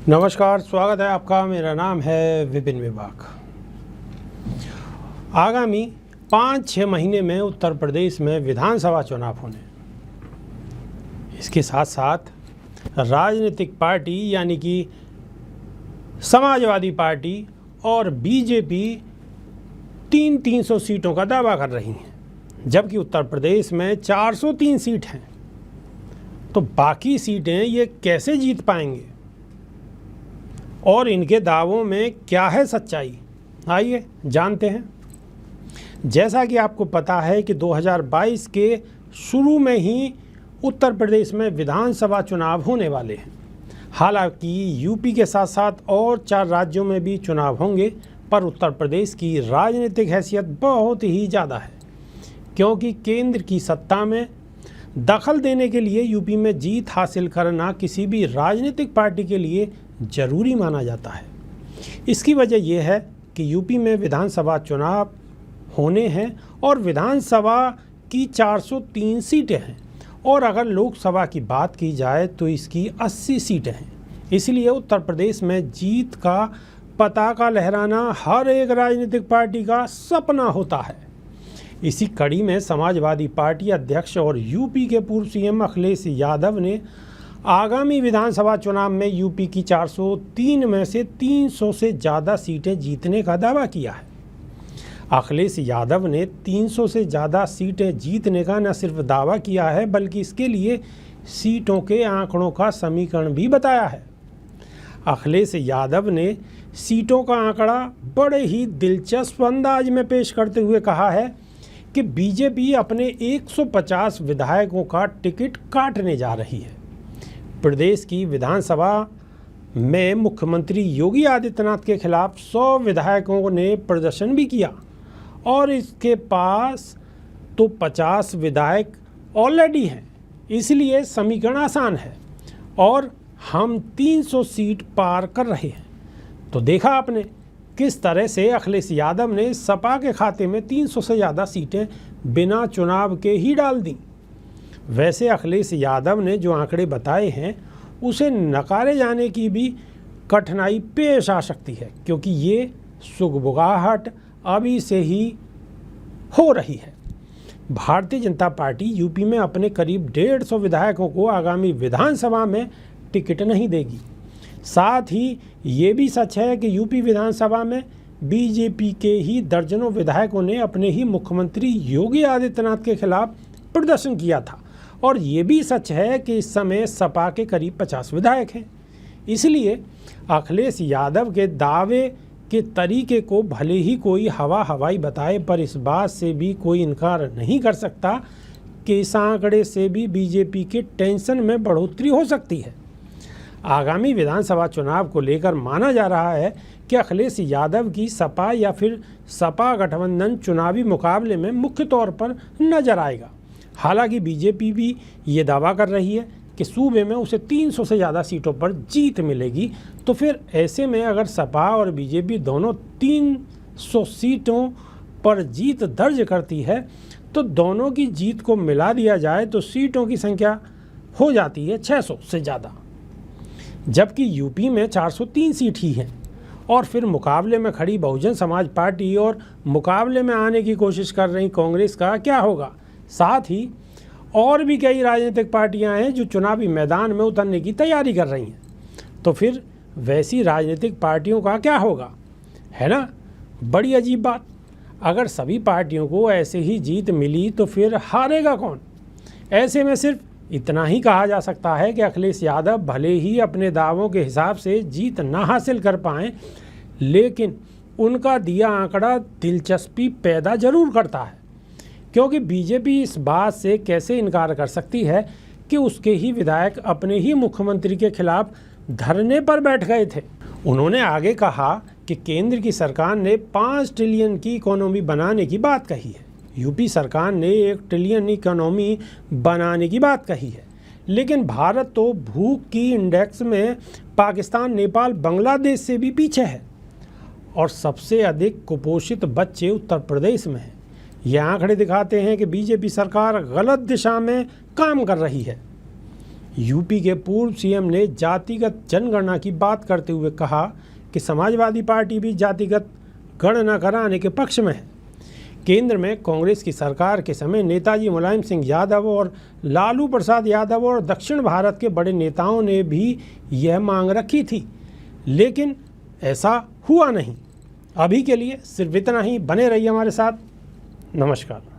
नमस्कार, स्वागत है आपका। मेरा नाम है विपिन विभाग। आगामी 5-6 महीने में उत्तर प्रदेश में विधानसभा चुनाव होने, इसके साथ साथ राजनीतिक पार्टी यानी कि समाजवादी पार्टी और बीजेपी 300 सीटों का दावा कर रही हैं, जबकि उत्तर प्रदेश में 403 सीट हैं। तो बाकी सीटें ये कैसे जीत पाएंगे और इनके दावों में क्या है सच्चाई, आइए जानते हैं। जैसा कि आपको पता है कि 2022 के शुरू में ही उत्तर प्रदेश में विधानसभा चुनाव होने वाले हैं। हालांकि यूपी के साथ साथ और 4 राज्यों में भी चुनाव होंगे, पर उत्तर प्रदेश की राजनीतिक हैसियत बहुत ही ज़्यादा है, क्योंकि केंद्र की सत्ता में दखल देने के लिए यूपी में जीत हासिल करना किसी भी राजनीतिक पार्टी के लिए ज़रूरी माना जाता है। इसकी वजह यह है कि यूपी में विधानसभा चुनाव होने हैं और विधानसभा की 403 सीटें हैं, और अगर लोकसभा की बात की जाए तो इसकी 80 सीटें हैं। इसलिए उत्तर प्रदेश में जीत का पताका लहराना हर एक राजनीतिक पार्टी का सपना होता है। इसी कड़ी में समाजवादी पार्टी अध्यक्ष और यूपी के पूर्व सीएम अखिलेश यादव ने आगामी विधानसभा चुनाव में यूपी की 403 में से 300 से ज़्यादा सीटें जीतने का दावा किया है। अखिलेश यादव ने 300 से ज़्यादा सीटें जीतने का न सिर्फ दावा किया है, बल्कि इसके लिए सीटों के आंकड़ों का समीकरण भी बताया है। अखिलेश यादव ने सीटों का आंकड़ा बड़े ही दिलचस्प अंदाज में पेश करते हुए कहा है कि बीजेपी अपने 150 विधायकों का टिकट काटने जा रही है। प्रदेश की विधानसभा में मुख्यमंत्री योगी आदित्यनाथ के खिलाफ 100 विधायकों ने प्रदर्शन भी किया, और इसके पास तो 50 विधायक ऑलरेडी हैं। इसलिए समीकरण आसान है और हम 300 सीट पार कर रहे हैं। तो देखा आपने किस तरह से अखिलेश यादव ने सपा के खाते में 300 से ज़्यादा सीटें बिना चुनाव के ही डाल दी। वैसे अखिलेश यादव ने जो आंकड़े बताए हैं उसे नकारे जाने की भी कठिनाई पेश आ सकती है, क्योंकि ये सुगबुगाहट अभी से ही हो रही है। भारतीय जनता पार्टी यूपी में अपने करीब 150 विधायकों को आगामी विधानसभा में टिकट नहीं देगी। साथ ही ये भी सच है कि यूपी विधानसभा में बीजेपी के ही दर्जनों विधायकों ने अपने ही मुख्यमंत्री योगी आदित्यनाथ के खिलाफ प्रदर्शन किया था, और ये भी सच है कि इस समय सपा के करीब 50 विधायक हैं। इसलिए अखिलेश यादव के दावे के तरीके को भले ही कोई हवाई बताए, पर इस बात से भी कोई इनकार नहीं कर सकता कि इस आंकड़े से भी बीजेपी के टेंशन में बढ़ोतरी हो सकती है। आगामी विधानसभा चुनाव को लेकर माना जा रहा है कि अखिलेश यादव की सपा या फिर सपा गठबंधन चुनावी मुकाबले में मुख्य तौर पर नजर आएगा। हालांकि बीजेपी भी ये दावा कर रही है कि सूबे में उसे 300 से ज़्यादा सीटों पर जीत मिलेगी। तो फिर ऐसे में अगर सपा और बीजेपी दोनों 300 सीटों पर जीत दर्ज करती है, तो दोनों की जीत को मिला दिया जाए तो सीटों की संख्या हो जाती है 600 से ज़्यादा, जबकि यूपी में 403 सीट ही हैं। और फिर मुकाबले में खड़ी बहुजन समाज पार्टी और मुकाबले में आने की कोशिश कर रही कांग्रेस का क्या होगा। साथ ही और भी कई राजनीतिक पार्टियां हैं जो चुनावी मैदान में उतरने की तैयारी कर रही हैं। तो फिर वैसी राजनीतिक पार्टियों का क्या होगा, है ना? बड़ी अजीब बात। अगर सभी पार्टियों को ऐसे ही जीत मिली तो फिर हारेगा कौन? ऐसे में सिर्फ इतना ही कहा जा सकता है कि अखिलेश यादव भले ही अपने दावों के हिसाब से जीत ना हासिल कर पाएँ, लेकिन उनका दिया आंकड़ा दिलचस्पी पैदा जरूर करता है, क्योंकि बीजेपी इस बात से कैसे इनकार कर सकती है कि उसके ही विधायक अपने ही मुख्यमंत्री के खिलाफ धरने पर बैठ गए थे। उन्होंने आगे कहा कि केंद्र की सरकार ने 5 ट्रिलियन की इकोनॉमी बनाने की बात कही है, यूपी सरकार ने 1 ट्रिलियन इकोनॉमी बनाने की बात कही है, लेकिन भारत तो भूख की इंडेक्स में पाकिस्तान, नेपाल, बांग्लादेश से भी पीछे है, और सबसे अधिक कुपोषित बच्चे उत्तर प्रदेश में हैं। ये आंकड़े दिखाते हैं कि बीजेपी सरकार गलत दिशा में काम कर रही है। यूपी के पूर्व सीएम ने जातिगत जनगणना की बात करते हुए कहा कि समाजवादी पार्टी भी जातिगत गणना कराने के पक्ष में है। केंद्र में कांग्रेस की सरकार के समय नेताजी मुलायम सिंह यादव और लालू प्रसाद यादव और दक्षिण भारत के बड़े नेताओं ने भी यह मांग रखी थी, लेकिन ऐसा हुआ नहीं। अभी के लिए सिर्फ इतना ही। बने रहिए हमारे साथ। नमस्कार।